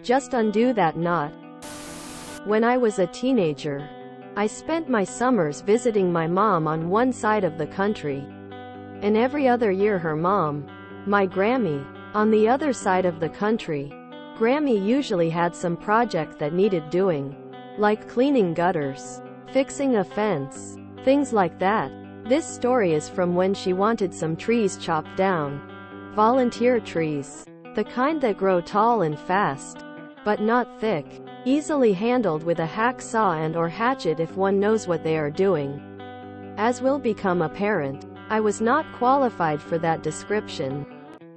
Just undo that knot. When I was a teenager, I spent my summers visiting my mom on one side of the country, and every other year her mom, my Grammy, on the other side of the country. Grammy usually had some project that needed doing, like cleaning gutters, fixing a fence, things like that. This story is from when she wanted some trees chopped down. Volunteer trees. The kind that grow tall and fast, but not thick. Easily handled with a hacksaw and/or hatchet if one knows what they are doing. As will become apparent, I was not qualified for that description.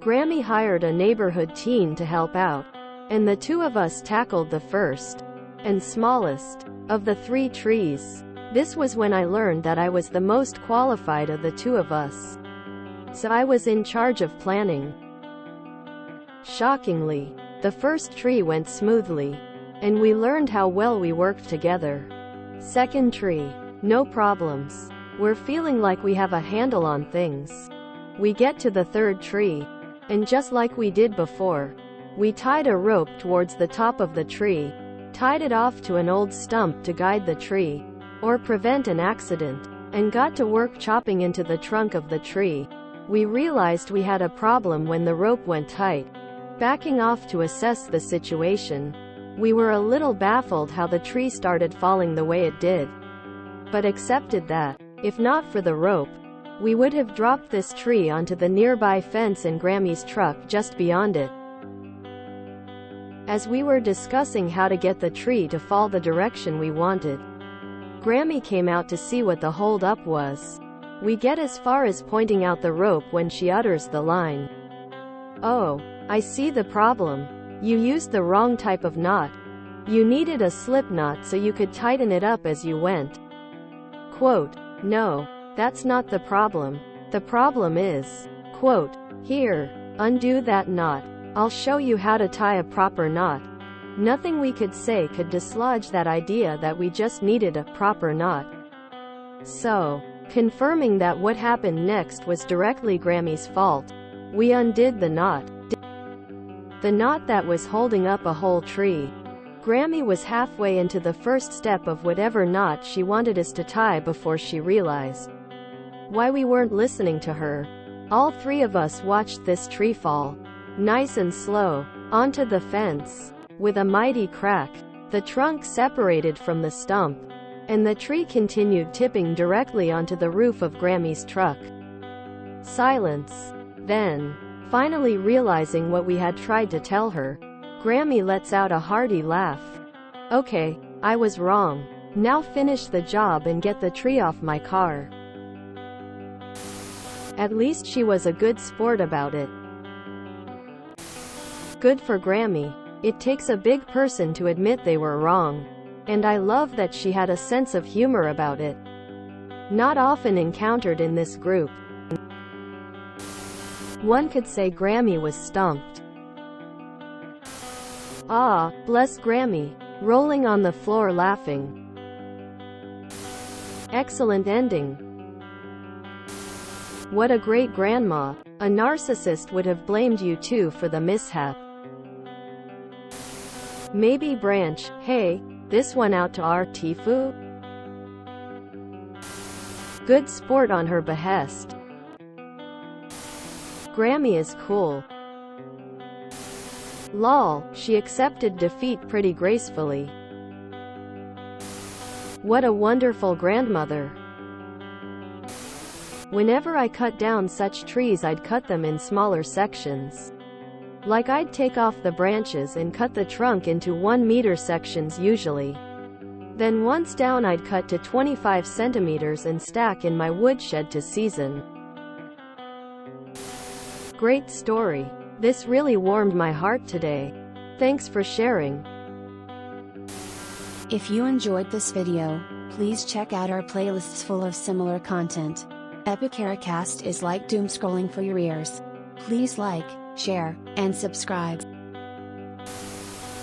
Grammy hired a neighborhood teen to help out, and the two of us tackled the first and smallest of the 3 trees. This was when I learned that I was the most qualified of the two of us. So I was in charge of planning. Shockingly, the first tree went smoothly, and we learned how well we worked together. Second tree, no problems. We're feeling like we have a handle on things. We get to the third tree, and just like we did before, we tied a rope towards the top of the tree, tied it off to an old stump to guide the tree, or prevent an accident, and got to work chopping into the trunk of the tree. We realized we had a problem when the rope went tight. Backing off to assess the situation, we were a little baffled how the tree started falling the way it did, but accepted that, if not for the rope, we would have dropped this tree onto the nearby fence and Grammy's truck just beyond it. As we were discussing how to get the tree to fall the direction we wanted, Grammy came out to see what the hold-up was. We get as far as pointing out the rope when she utters the line, "Oh, I see the problem. You used the wrong type of knot. You needed a slip knot so you could tighten it up as you went." Quote, "No, that's not the problem. The problem is," quote, "here, undo that knot. I'll show you how to tie a proper knot." Nothing we could say could dislodge that idea that we just needed a proper knot. So, confirming that what happened next was directly Grammy's fault, we undid the knot. The knot that was holding up a whole tree. Grammy was halfway into the first step of whatever knot she wanted us to tie before she realized why we weren't listening to her. All 3 of us watched this tree fall, nice and slow, onto the fence. With a mighty crack, the trunk separated from the stump, and the tree continued tipping directly onto the roof of Grammy's truck. Silence. Then, finally realizing what we had tried to tell her, Grammy lets out a hearty laugh. "Okay, I was wrong. Now finish the job and get the tree off my car." At least she was a good sport about it. Good for Grammy. It takes a big person to admit they were wrong, and I love that she had a sense of humor about it. Not often encountered in this group. One could say Grammy was stumped. Ah, bless Grammy, rolling on the floor laughing. Excellent ending. What a great grandma. A narcissist would have blamed you too for the mishap. Maybe branch, "Hey, this one out to our Tifu?" Good sport on her behest. Grammy is cool. Lol, she accepted defeat pretty gracefully. What a wonderful grandmother. Whenever I cut down such trees, I'd cut them in smaller sections. Like I'd take off the branches and cut the trunk into 1-meter sections usually. Then once down, I'd cut to 25 centimeters and stack in my woodshed to season. Great story. This really warmed my heart today. Thanks for sharing. If you enjoyed this video, please check out our playlists full of similar content. Epicaricast is like doom scrolling for your ears. Please like, share, and subscribe.